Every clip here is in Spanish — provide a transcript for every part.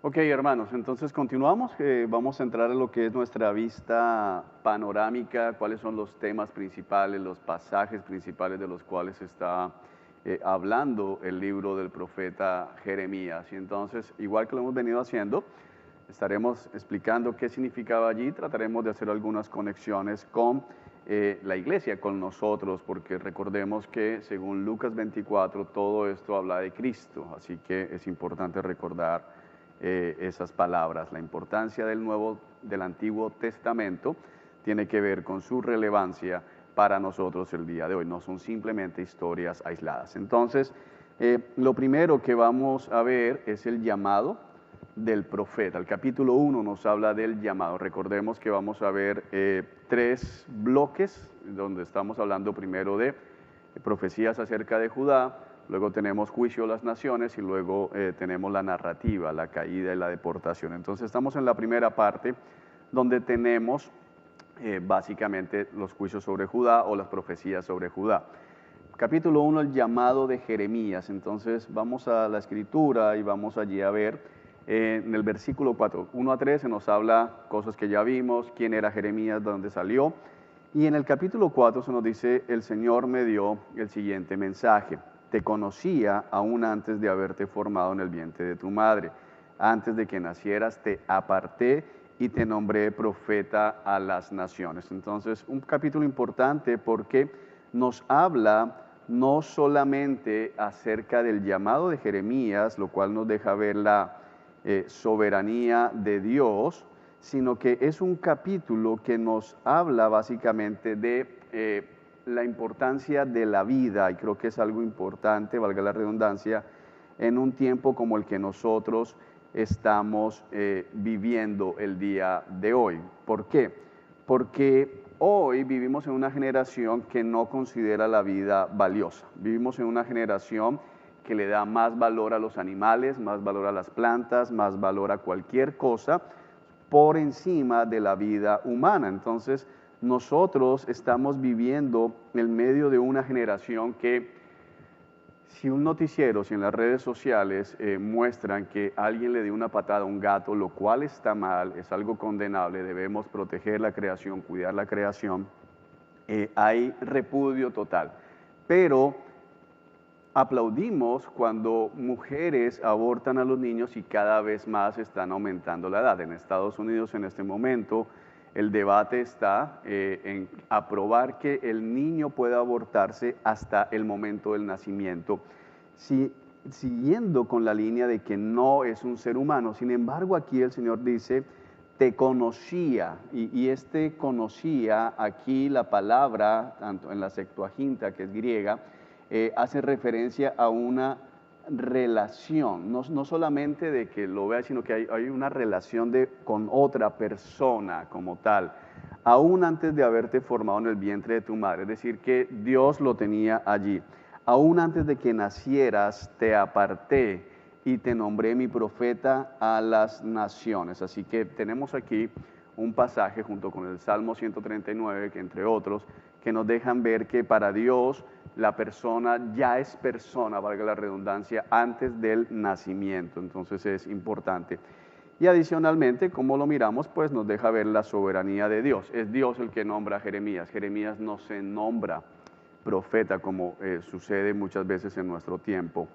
Ok, hermanos, entonces continuamos. Vamos a entrar en lo que es nuestra vista panorámica, cuáles son los temas principales, los pasajes principales de los cuales está hablando el libro del profeta Jeremías. Y entonces, igual que lo hemos venido haciendo, estaremos explicando qué significaba allí, trataremos de hacer algunas conexiones con la iglesia, con nosotros, porque recordemos que según Lucas 24, todo esto habla de Cristo, así que es importante recordar esas palabras. La importancia del Antiguo Testamento tiene que ver con su relevancia para nosotros el día de hoy, no son simplemente historias aisladas. Entonces, lo primero que vamos a ver es el llamado del profeta. El capítulo 1 nos habla del llamado. Recordemos que vamos a ver tres bloques, donde estamos hablando primero de profecías acerca de Judá, luego tenemos juicio a las naciones y luego tenemos la narrativa, la caída y la deportación. Entonces estamos en la primera parte donde tenemos básicamente los juicios sobre Judá o las profecías sobre Judá. Capítulo 1, el llamado de Jeremías. Entonces vamos a la escritura y vamos allí a ver en el versículo 4, 1 a 3 se nos habla cosas que ya vimos, quién era Jeremías, de dónde salió. Y en el capítulo 4 se nos dice, el Señor me dio el siguiente mensaje. Te conocía aún antes de haberte formado en el vientre de tu madre. Antes de que nacieras te aparté y te nombré profeta a las naciones. Entonces, un capítulo importante porque nos habla no solamente acerca del llamado de Jeremías, lo cual nos deja ver la soberanía de Dios, sino que es un capítulo que nos habla básicamente de la importancia de la vida, y creo que es algo importante, valga la redundancia, en un tiempo como el que nosotros estamos viviendo el día de hoy. ¿Por qué? Porque hoy vivimos en una generación que no considera la vida valiosa. Vivimos en una generación que le da más valor a los animales, más valor a las plantas, más valor a cualquier cosa por encima de la vida humana. Entonces, nosotros estamos viviendo en medio de una generación que, si un noticiero, si en las redes sociales muestran que alguien le dio una patada a un gato, lo cual está mal, es algo condenable, debemos proteger la creación, cuidar la creación, hay repudio total. Pero aplaudimos cuando mujeres abortan a los niños y cada vez más están aumentando la edad. En Estados Unidos en este momento el debate está en aprobar que el niño pueda abortarse hasta el momento del nacimiento, siguiendo con la línea de que no es un ser humano. Sin embargo, aquí el Señor dice, te conocía, y este conocía, aquí la palabra, tanto en la Septuaginta, que es griega, hace referencia a una relación, no solamente de que lo vea, sino que hay una relación con otra persona como tal, aún antes de haberte formado en el vientre de tu madre, es decir, que Dios lo tenía allí. Aún antes de que nacieras te aparté y te nombré mi profeta a las naciones. Así que tenemos aquí un pasaje junto con el Salmo 139, que entre otros, que nos dejan ver que para Dios la persona ya es persona, valga la redundancia, antes del nacimiento. Entonces es importante. Y adicionalmente, como lo miramos, pues nos deja ver la soberanía de Dios. Es Dios el que nombra a Jeremías. Jeremías no se nombra profeta como sucede muchas veces en nuestro tiempo.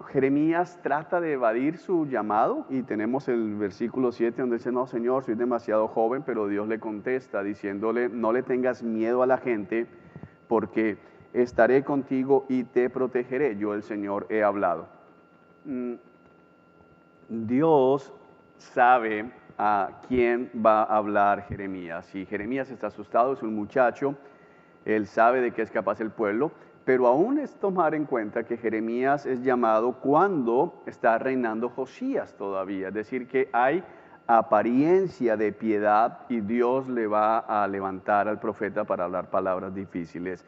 Jeremías trata de evadir su llamado y tenemos el versículo 7 donde dice, no, Señor, soy demasiado joven, pero Dios le contesta diciéndole, no le tengas miedo a la gente, porque estaré contigo y te protegeré. Yo, el Señor, he hablado. Dios sabe a quién va a hablar Jeremías. Si Jeremías está asustado, es un muchacho, él sabe de qué es capaz el pueblo, pero aún es tomar en cuenta que Jeremías es llamado cuando está reinando Josías todavía, es decir, que hay apariencia de piedad y Dios le va a levantar al profeta para hablar palabras difíciles.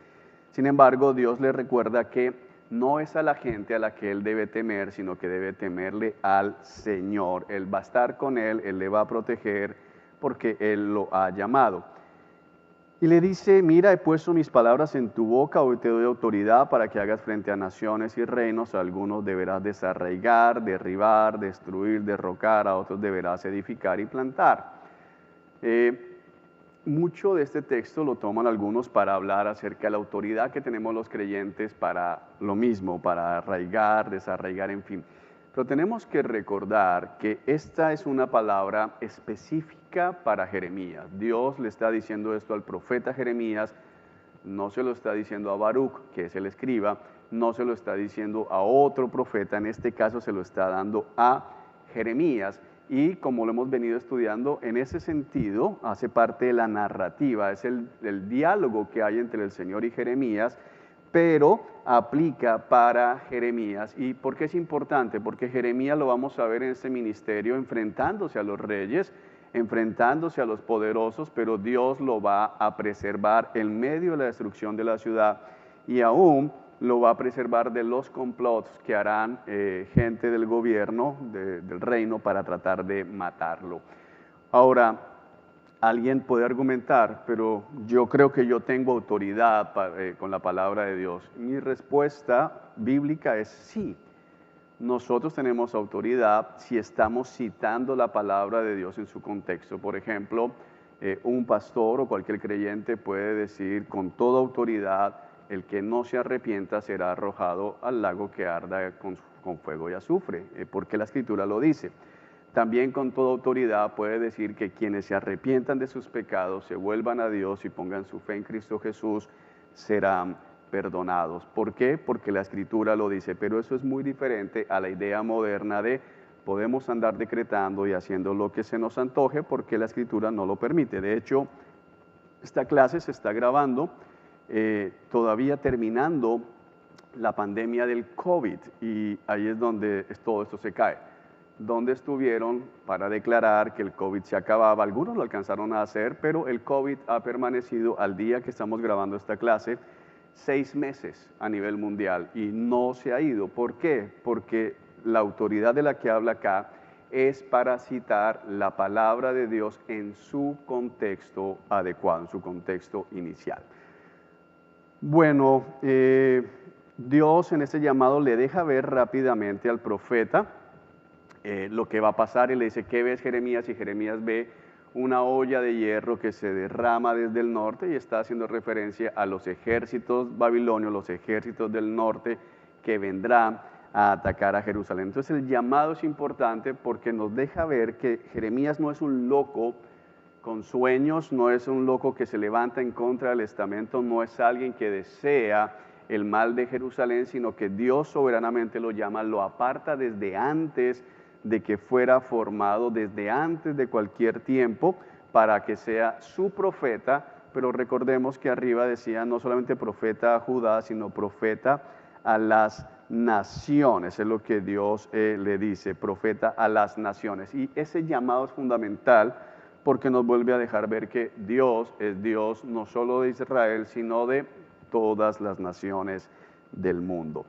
Sin embargo, Dios le recuerda que no es a la gente a la que él debe temer, sino que debe temerle al Señor. Él va a estar con él le va a proteger porque él lo ha llamado. Y le dice, mira, he puesto mis palabras en tu boca, hoy te doy autoridad para que hagas frente a naciones y reinos, a algunos deberás desarraigar, derribar, destruir, derrocar, a otros deberás edificar y plantar. Mucho de este texto lo toman algunos para hablar acerca de la autoridad que tenemos los creyentes para lo mismo, para arraigar, desarraigar, en fin. Pero tenemos que recordar que esta es una palabra específica para Jeremías. Dios le está diciendo esto al profeta Jeremías, no se lo está diciendo a Baruch, que es el escriba, no se lo está diciendo a otro profeta, en este caso se lo está dando a Jeremías. Y como lo hemos venido estudiando, en ese sentido hace parte de la narrativa, es el diálogo que hay entre el Señor y Jeremías, pero aplica para Jeremías. ¿Y por qué es importante? Porque Jeremías lo vamos a ver en ese ministerio enfrentándose a los reyes, enfrentándose a los poderosos, pero Dios lo va a preservar en medio de la destrucción de la ciudad y aún lo va a preservar de los complots que harán gente del gobierno, del reino, para tratar de matarlo. Ahora, alguien puede argumentar, pero yo creo que yo tengo autoridad con la palabra de Dios. Mi respuesta bíblica es sí. Nosotros tenemos autoridad si estamos citando la palabra de Dios en su contexto. Por ejemplo, un pastor o cualquier creyente puede decir con toda autoridad, el que no se arrepienta será arrojado al lago que arda con fuego y azufre, porque la Escritura lo dice. También con toda autoridad puede decir que quienes se arrepientan de sus pecados, se vuelvan a Dios y pongan su fe en Cristo Jesús, serán perdonados. ¿Por qué? Porque la Escritura lo dice, pero eso es muy diferente a la idea moderna de podemos andar decretando y haciendo lo que se nos antoje porque la Escritura no lo permite. De hecho, esta clase se está grabando todavía terminando la pandemia del COVID y ahí es donde todo esto se cae. Donde estuvieron para declarar que el COVID se acababa, algunos lo alcanzaron a hacer, pero el COVID ha permanecido al día que estamos grabando esta clase 6 meses a nivel mundial y no se ha ido. ¿Por qué? Porque la autoridad de la que habla acá es para citar la palabra de Dios en su contexto adecuado, en su contexto inicial. Bueno, Dios en ese llamado le deja ver rápidamente al profeta lo que va a pasar y le dice, ¿qué ves, Jeremías? Y Jeremías ve una olla de hierro que se derrama desde el norte y está haciendo referencia a los ejércitos babilonios, los ejércitos del norte que vendrán a atacar a Jerusalén. Entonces el llamado es importante porque nos deja ver que Jeremías no es un loco con sueños, no es un loco que se levanta en contra del estamento, no es alguien que desea el mal de Jerusalén, sino que Dios soberanamente lo llama, lo aparta desde antes de que fuera formado, desde antes de cualquier tiempo, para que sea su profeta, pero recordemos que arriba decía no solamente profeta a Judá, sino profeta a las naciones, es lo que Dios le dice, profeta a las naciones. Y ese llamado es fundamental, porque nos vuelve a dejar ver que Dios es Dios no solo de Israel, sino de todas las naciones del mundo.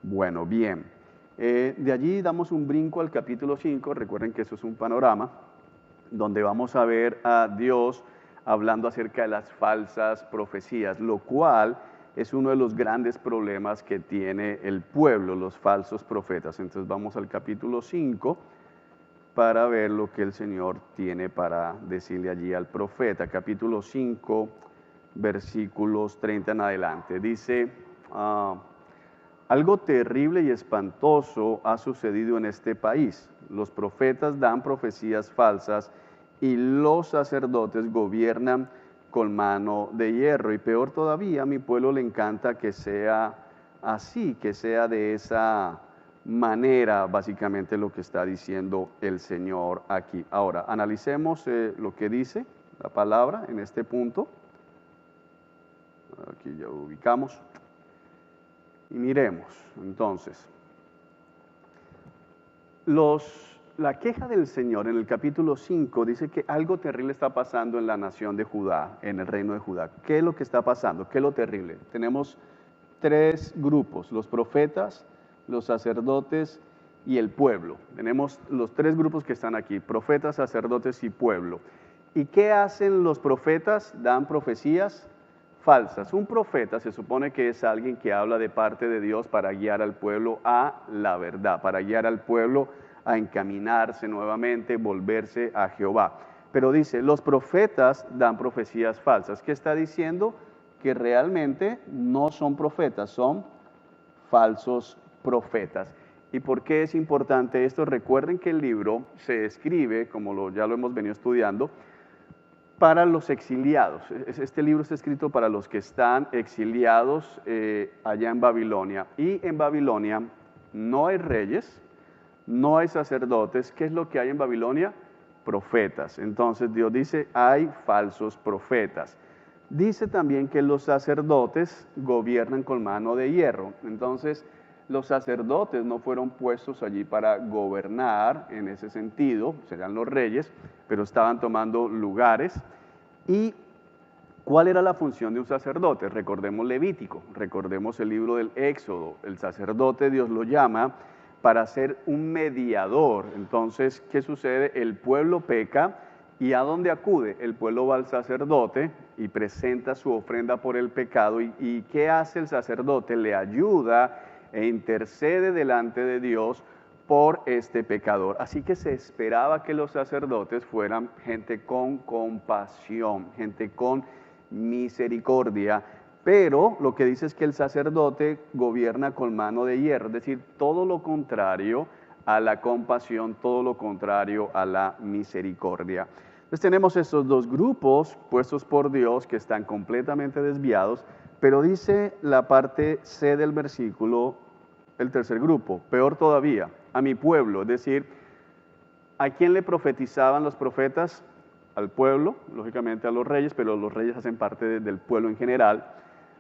Bueno, bien, de allí damos un brinco al capítulo 5, recuerden que eso es un panorama, donde vamos a ver a Dios hablando acerca de las falsas profecías, lo cual es uno de los grandes problemas que tiene el pueblo, los falsos profetas. Entonces vamos al capítulo 5, para ver lo que el Señor tiene para decirle allí al profeta. Capítulo 5, versículos 30 en adelante. Dice, algo terrible y espantoso ha sucedido en este país. Los profetas dan profecías falsas y los sacerdotes gobiernan con mano de hierro. Y peor todavía, a mi pueblo le encanta que sea así, que sea de esa manera, básicamente lo que está diciendo el Señor aquí. Ahora, analicemos lo que dice la palabra en este punto. Aquí ya lo ubicamos. Y miremos, entonces, la queja del Señor en el capítulo 5 dice que algo terrible está pasando en la nación de Judá, en el reino de Judá. ¿Qué es lo que está pasando? ¿Qué es lo terrible? Tenemos 3 grupos, los profetas, los sacerdotes y el pueblo. Tenemos los 3 grupos que están aquí, profetas, sacerdotes y pueblo. ¿Y qué hacen los profetas? Dan profecías falsas. Un profeta se supone que es alguien que habla de parte de Dios para guiar al pueblo a la verdad, para guiar al pueblo a encaminarse nuevamente, volverse a Jehová. Pero dice, los profetas dan profecías falsas. ¿Qué está diciendo? Que realmente no son profetas, son falsos profetas. ¿Y por qué es importante esto? Recuerden que el libro se escribe, como ya lo hemos venido estudiando, para los exiliados. Este libro está escrito para los que están exiliados allá en Babilonia. Y en Babilonia no hay reyes, no hay sacerdotes. ¿Qué es lo que hay en Babilonia? Profetas. Entonces Dios dice, hay falsos profetas. Dice también que los sacerdotes gobiernan con mano de hierro. Entonces, los sacerdotes no fueron puestos allí para gobernar en ese sentido, serán los reyes, pero estaban tomando lugares. ¿Y cuál era la función de un sacerdote? Recordemos Levítico, recordemos el libro del Éxodo. El sacerdote Dios lo llama para ser un mediador. Entonces, ¿qué sucede? El pueblo peca. ¿Y a dónde acude? El pueblo va al sacerdote y presenta su ofrenda por el pecado. ¿Y qué hace el sacerdote? Le ayuda e intercede delante de Dios por este pecador. Así que se esperaba que los sacerdotes fueran gente con compasión, gente con misericordia. Pero lo que dice es que el sacerdote gobierna con mano de hierro, es decir, todo lo contrario a la compasión, todo lo contrario a la misericordia. Entonces tenemos estos dos grupos puestos por Dios que están completamente desviados, pero dice la parte C del versículo, el tercer grupo, peor todavía, a mi pueblo, es decir, ¿a quién le profetizaban los profetas? Al pueblo, lógicamente a los reyes, pero los reyes hacen parte del pueblo en general.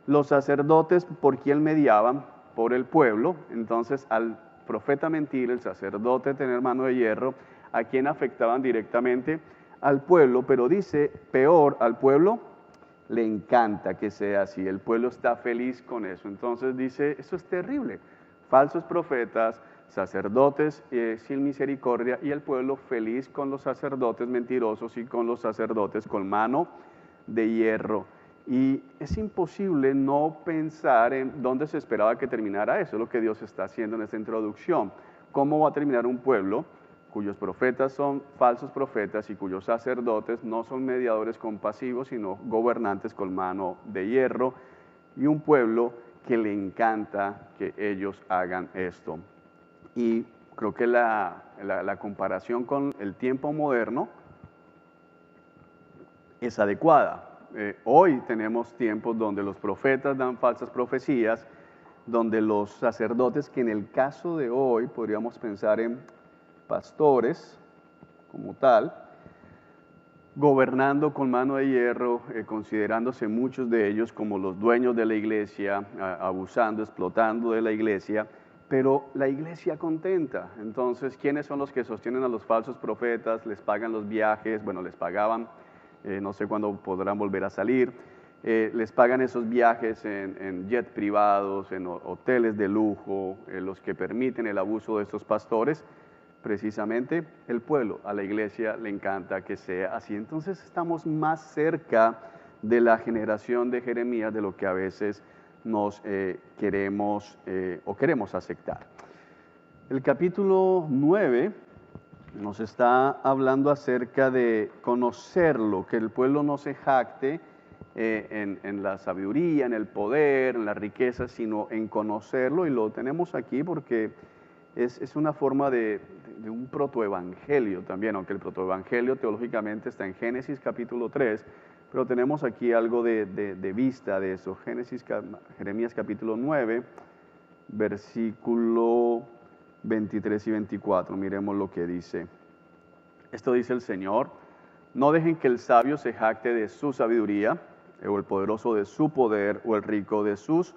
Los sacerdotes, ¿por quién mediaban? Por el pueblo. Entonces, al profeta mentir, el sacerdote tener mano de hierro, ¿a quién afectaban directamente? Al pueblo, pero dice, peor, al pueblo le encanta que sea así, el pueblo está feliz con eso. Entonces dice, eso es terrible, falsos profetas, sacerdotes sin misericordia y el pueblo feliz con los sacerdotes mentirosos y con los sacerdotes con mano de hierro. Y es imposible no pensar en dónde se esperaba que terminara eso, es lo que Dios está haciendo en esta introducción. ¿Cómo va a terminar un pueblo cuyos profetas son falsos profetas y cuyos sacerdotes no son mediadores compasivos, sino gobernantes con mano de hierro, y un pueblo que le encanta que ellos hagan esto? Y creo que la comparación con el tiempo moderno es adecuada. Hoy tenemos tiempos donde los profetas dan falsas profecías, donde los sacerdotes, que en el caso de hoy podríamos pensar en pastores como tal, gobernando con mano de hierro, considerándose muchos de ellos como los dueños de la iglesia, abusando, explotando de la iglesia, pero la iglesia contenta. Entonces, ¿quiénes son los que sostienen a los falsos profetas? Les pagan los viajes, bueno, les pagaban, no sé cuándo podrán volver a salir, les pagan esos viajes en jet privados, en hoteles de lujo, los que permiten el abuso de estos pastores. Precisamente el pueblo, a la iglesia le encanta que sea así. Entonces estamos más cerca de la generación de Jeremías de lo que a veces nos queremos aceptar. El capítulo 9 nos está hablando acerca de conocerlo, que el pueblo no se jacte en la sabiduría, en el poder, en la riqueza, sino en conocerlo, y lo tenemos aquí porque es una forma de un protoevangelio también, aunque el protoevangelio teológicamente está en Génesis capítulo 3, pero tenemos aquí algo de vista de eso. Jeremías capítulo 9, versículo 23 y 24, miremos lo que dice. Esto dice el Señor: no dejen que el sabio se jacte de su sabiduría, o el poderoso de su poder, o el rico de sus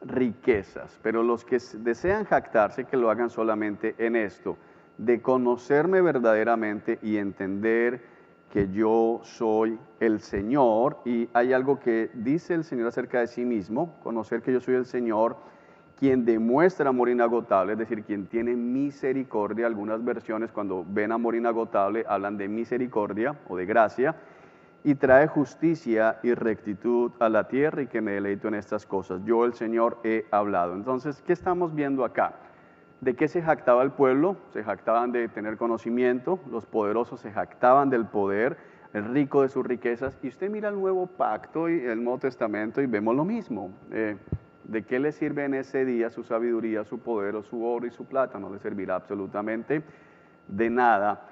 riquezas, pero los que desean jactarse, que lo hagan solamente en esto, de conocerme verdaderamente y entender que yo soy el Señor. Y hay algo que dice el Señor acerca de sí mismo, conocer que yo soy el Señor, quien demuestra amor inagotable, es decir, quien tiene misericordia. Algunas versiones cuando ven amor inagotable hablan de misericordia o de gracia, y trae justicia y rectitud a la tierra y que me deleito en estas cosas. Yo, el Señor, he hablado. Entonces, ¿qué estamos viendo acá? ¿De qué se jactaba el pueblo? Se jactaban de tener conocimiento, los poderosos se jactaban del poder, el rico de sus riquezas. Y usted mira el Nuevo Pacto y el Nuevo Testamento y vemos lo mismo. ¿De qué le sirve en ese día su sabiduría, su poder o su oro y su plata? No le servirá absolutamente de nada.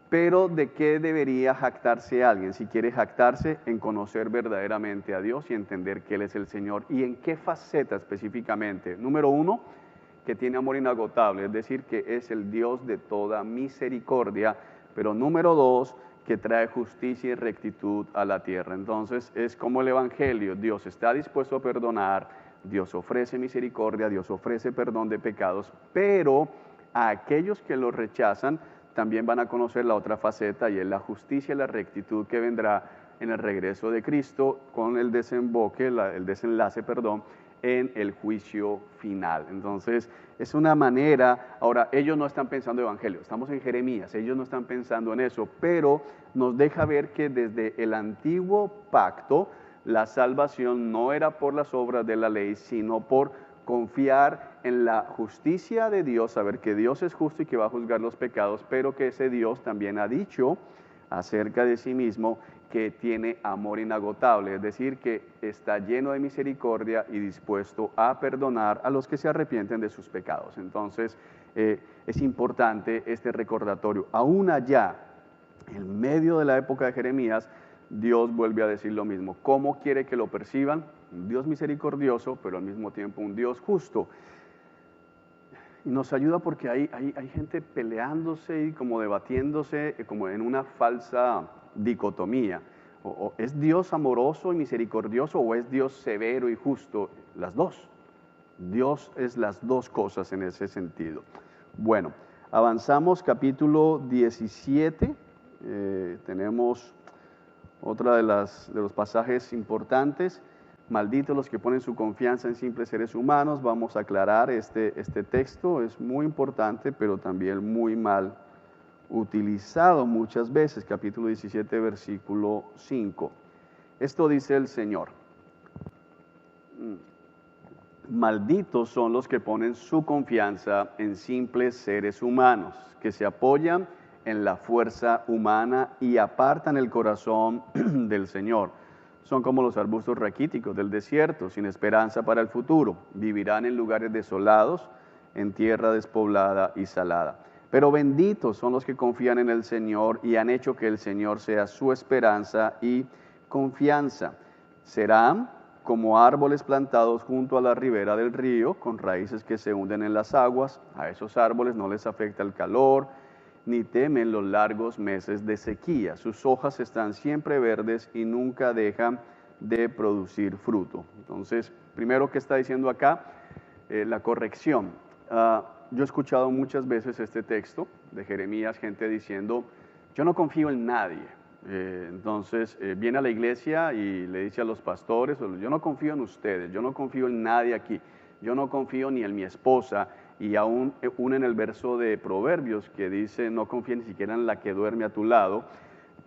Pero ¿de qué debería jactarse alguien? Si quiere jactarse, en conocer verdaderamente a Dios y entender que Él es el Señor. ¿Y en qué faceta específicamente? Número uno, que tiene amor inagotable, es decir, que es el Dios de toda misericordia. Pero número dos, que trae justicia y rectitud a la tierra. Entonces es como el Evangelio, Dios está dispuesto a perdonar, Dios ofrece misericordia, Dios ofrece perdón de pecados, pero a aquellos que lo rechazan, también van a conocer la otra faceta y es la justicia y la rectitud que vendrá en el regreso de Cristo con el desenlace, en el juicio final. Entonces, es una manera, ahora, ellos no están pensando en evangelio, estamos en Jeremías, ellos no están pensando en eso, pero nos deja ver que desde el antiguo pacto, la salvación no era por las obras de la ley, sino por confiar en la justicia de Dios, saber que Dios es justo y que va a juzgar los pecados, pero que ese Dios también ha dicho acerca de sí mismo que tiene amor inagotable, es decir, que está lleno de misericordia y dispuesto a perdonar a los que se arrepienten de sus pecados. Entonces, es importante este recordatorio. Aún allá, en medio de la época de Jeremías, Dios vuelve a decir lo mismo. ¿Cómo quiere que lo perciban? Un Dios misericordioso, pero al mismo tiempo un Dios justo. Y nos ayuda porque hay gente peleándose y como debatiéndose como en una falsa dicotomía. O ¿es Dios amoroso y misericordioso o es Dios severo y justo? Las dos. Dios es las dos cosas en ese sentido. Bueno, avanzamos capítulo 17. Tenemos otra de los pasajes importantes. Malditos los que ponen su confianza en simples seres humanos. Vamos a aclarar este texto. Es muy importante, pero también muy mal utilizado muchas veces. Capítulo 17, versículo 5. Esto dice el Señor. Malditos son los que ponen su confianza en simples seres humanos, que se apoyan en la fuerza humana y apartan el corazón del Señor. Son como los arbustos raquíticos del desierto, sin esperanza para el futuro. Vivirán en lugares desolados, en tierra despoblada y salada. Pero benditos son los que confían en el Señor y han hecho que el Señor sea su esperanza y confianza. Serán como árboles plantados junto a la ribera del río, con raíces que se hunden en las aguas. A esos árboles no les afecta el calor, ni temen los largos meses de sequía. Sus hojas están siempre verdes y nunca dejan de producir fruto. Entonces, primero, ¿qué está diciendo acá? La corrección. Yo he escuchado muchas veces este texto de Jeremías, gente diciendo, yo no confío en nadie. Entonces, viene a la iglesia y le dice a los pastores, yo no confío en ustedes, yo no confío en nadie aquí, yo no confío ni en mi esposa. Y aún en el verso de Proverbios que dice, no confíes ni siquiera en la que duerme a tu lado.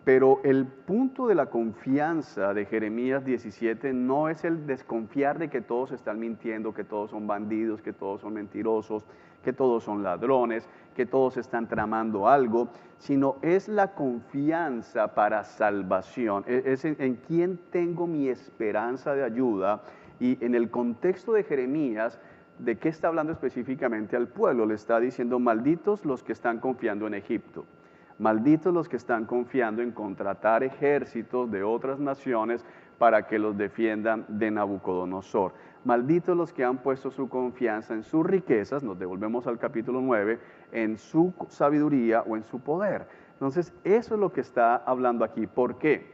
Pero el punto de la confianza de Jeremías 17 no es el desconfiar de que todos están mintiendo, que todos son bandidos, que todos son mentirosos, que todos son ladrones, que todos están tramando algo, sino es la confianza para salvación, es en quién tengo mi esperanza de ayuda. Y en el contexto de Jeremías, ¿de qué está hablando específicamente al pueblo? Le está diciendo, malditos los que están confiando en Egipto. Malditos los que están confiando en contratar ejércitos de otras naciones para que los defiendan de Nabucodonosor. Malditos los que han puesto su confianza en sus riquezas, nos devolvemos al capítulo 9, en su sabiduría o en su poder. Entonces, eso es lo que está hablando aquí. ¿Por qué?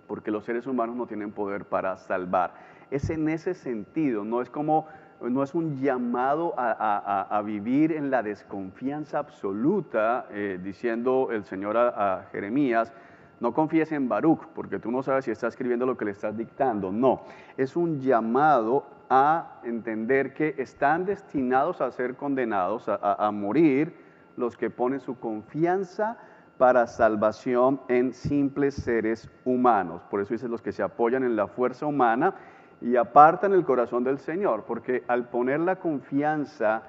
Porque los seres humanos no tienen poder para salvar. Es en ese sentido, no es un llamado a vivir en la desconfianza absoluta, diciendo el Señor a Jeremías, no confíes en Baruch, porque tú no sabes si está escribiendo lo que le estás dictando. No, es un llamado a entender que están destinados a ser condenados, a morir, los que ponen su confianza para salvación en simples seres humanos. Por eso dice los que se apoyan en la fuerza humana y apartan el corazón del Señor, porque al poner la confianza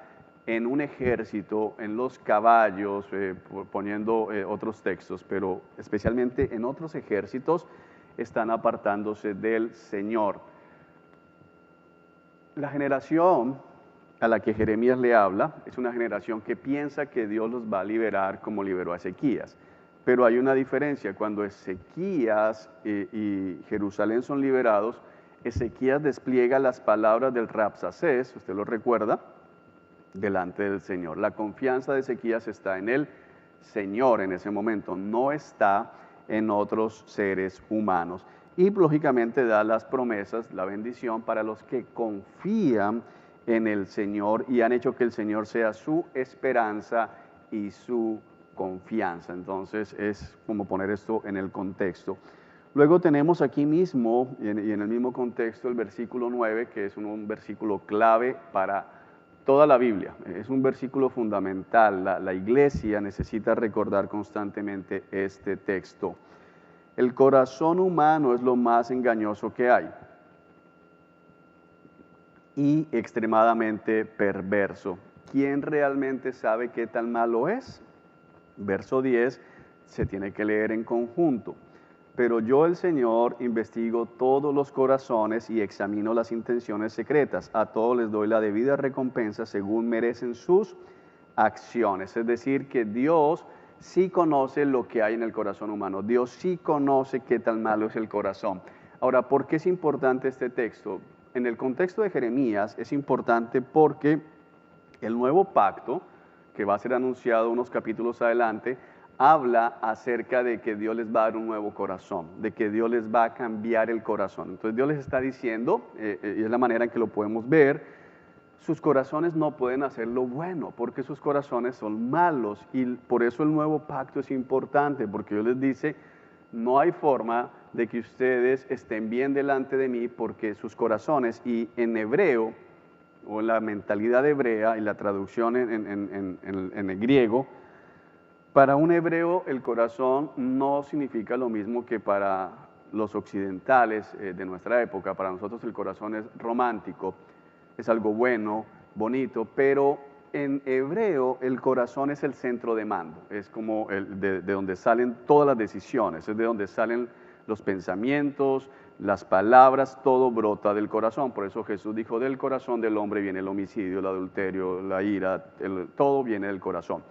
en un ejército, en los caballos, poniendo otros textos, pero especialmente en otros ejércitos, están apartándose del Señor. La generación a la que Jeremías le habla es una generación que piensa que Dios los va a liberar como liberó a Ezequías. Pero hay una diferencia, cuando Ezequías y Jerusalén son liberados, Ezequías despliega las palabras del Rabsacés, usted lo recuerda, delante del Señor. La confianza de Ezequías está en el Señor en ese momento, no está en otros seres humanos. Y lógicamente da las promesas, la bendición para los que confían en el Señor y han hecho que el Señor sea su esperanza y su confianza. Entonces es como poner esto en el contexto. Luego tenemos aquí mismo, y en el mismo contexto, el versículo 9, que es un versículo clave para toda la Biblia. Es un versículo fundamental. La iglesia necesita recordar constantemente este texto. El corazón humano es lo más engañoso que hay y extremadamente perverso. ¿Quién realmente sabe qué tan malo es? Verso 10 se tiene que leer en conjunto. Pero yo, el Señor, investigo todos los corazones y examino las intenciones secretas. A todos les doy la debida recompensa según merecen sus acciones. Es decir, que Dios sí conoce lo que hay en el corazón humano. Dios sí conoce qué tan malo es el corazón. Ahora, ¿por qué es importante este texto? En el contexto de Jeremías es importante porque el nuevo pacto, que va a ser anunciado unos capítulos adelante, habla acerca de que Dios les va a dar un nuevo corazón, de que Dios les va a cambiar el corazón. Entonces Dios les está diciendo, y es la manera en que lo podemos ver, sus corazones no pueden hacer lo bueno, porque sus corazones son malos, y por eso el nuevo pacto es importante, porque Dios les dice, no hay forma de que ustedes estén bien delante de mí, porque sus corazones, y en hebreo, o en la mentalidad hebrea, y la traducción en el griego, para un hebreo el corazón no significa lo mismo que para los occidentales de nuestra época. Para nosotros el corazón es romántico, es algo bueno, bonito, pero en hebreo el corazón es el centro de mando, es como de donde salen todas las decisiones, es de donde salen los pensamientos, las palabras, todo brota del corazón. Por eso Jesús dijo, del corazón del hombre viene el homicidio, el adulterio, la ira, todo viene del corazón.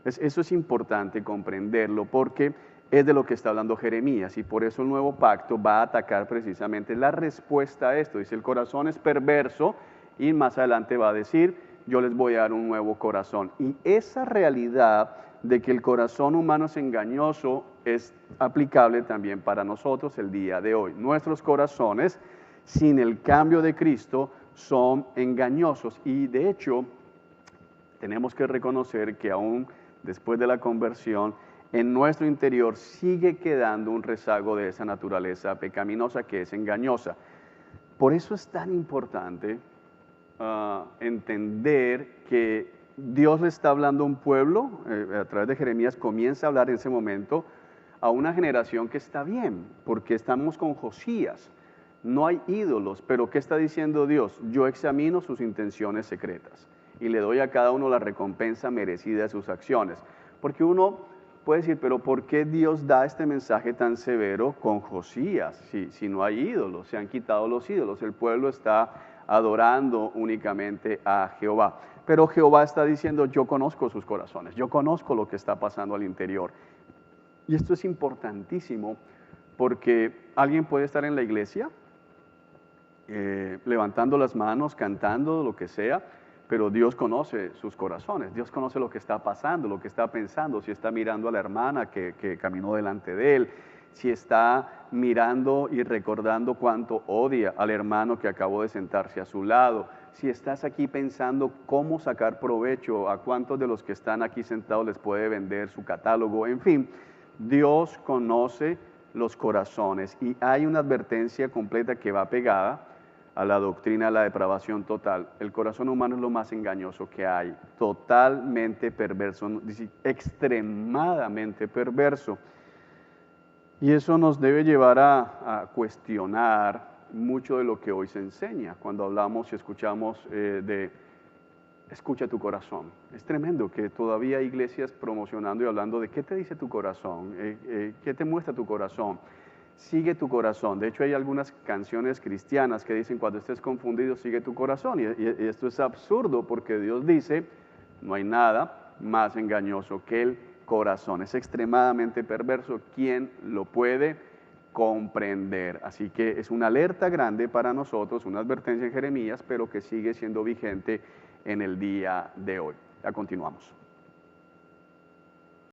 Eso es importante comprenderlo porque es de lo que está hablando Jeremías y por eso el nuevo pacto va a atacar precisamente la respuesta a esto. Dice, el corazón es perverso y más adelante va a decir, yo les voy a dar un nuevo corazón. Y esa realidad de que el corazón humano es engañoso es aplicable también para nosotros el día de hoy. Nuestros corazones, sin el cambio de Cristo, son engañosos y de hecho tenemos que reconocer que aún después de la conversión, en nuestro interior sigue quedando un rezago de esa naturaleza pecaminosa que es engañosa. Por eso es tan importante entender que Dios le está hablando a un pueblo, a través de Jeremías comienza a hablar en ese momento a una generación que está bien, porque estamos con Josías, no hay ídolos, pero ¿qué está diciendo Dios? Yo examino sus intenciones secretas y le doy a cada uno la recompensa merecida de sus acciones. Porque uno puede decir, pero ¿por qué Dios da este mensaje tan severo con Josías? Si no hay ídolos, se han quitado los ídolos, el pueblo está adorando únicamente a Jehová. Pero Jehová está diciendo, yo conozco sus corazones, yo conozco lo que está pasando al interior. Y esto es importantísimo porque alguien puede estar en la iglesia, levantando las manos, cantando, lo que sea, pero Dios conoce sus corazones, Dios conoce lo que está pasando, lo que está pensando, si está mirando a la hermana que caminó delante de él, si está mirando y recordando cuánto odia al hermano que acabó de sentarse a su lado, si estás aquí pensando cómo sacar provecho, a cuántos de los que están aquí sentados les puede vender su catálogo, en fin, Dios conoce los corazones y hay una advertencia completa que va pegada a la doctrina de la depravación total. El corazón humano es lo más engañoso que hay, totalmente perverso, dice, extremadamente perverso. Y eso nos debe llevar a cuestionar mucho de lo que hoy se enseña cuando hablamos y escuchamos de escucha tu corazón. Es tremendo que todavía hay iglesias promocionando y hablando de qué te dice tu corazón, qué te muestra tu corazón. Sigue tu corazón. De hecho, hay algunas canciones cristianas que dicen cuando estés confundido, sigue tu corazón. Y esto es absurdo porque Dios dice, no hay nada más engañoso que el corazón. Es extremadamente perverso. ¿Quién lo puede comprender? Así que es una alerta grande para nosotros, una advertencia en Jeremías, pero que sigue siendo vigente en el día de hoy. Ya continuamos.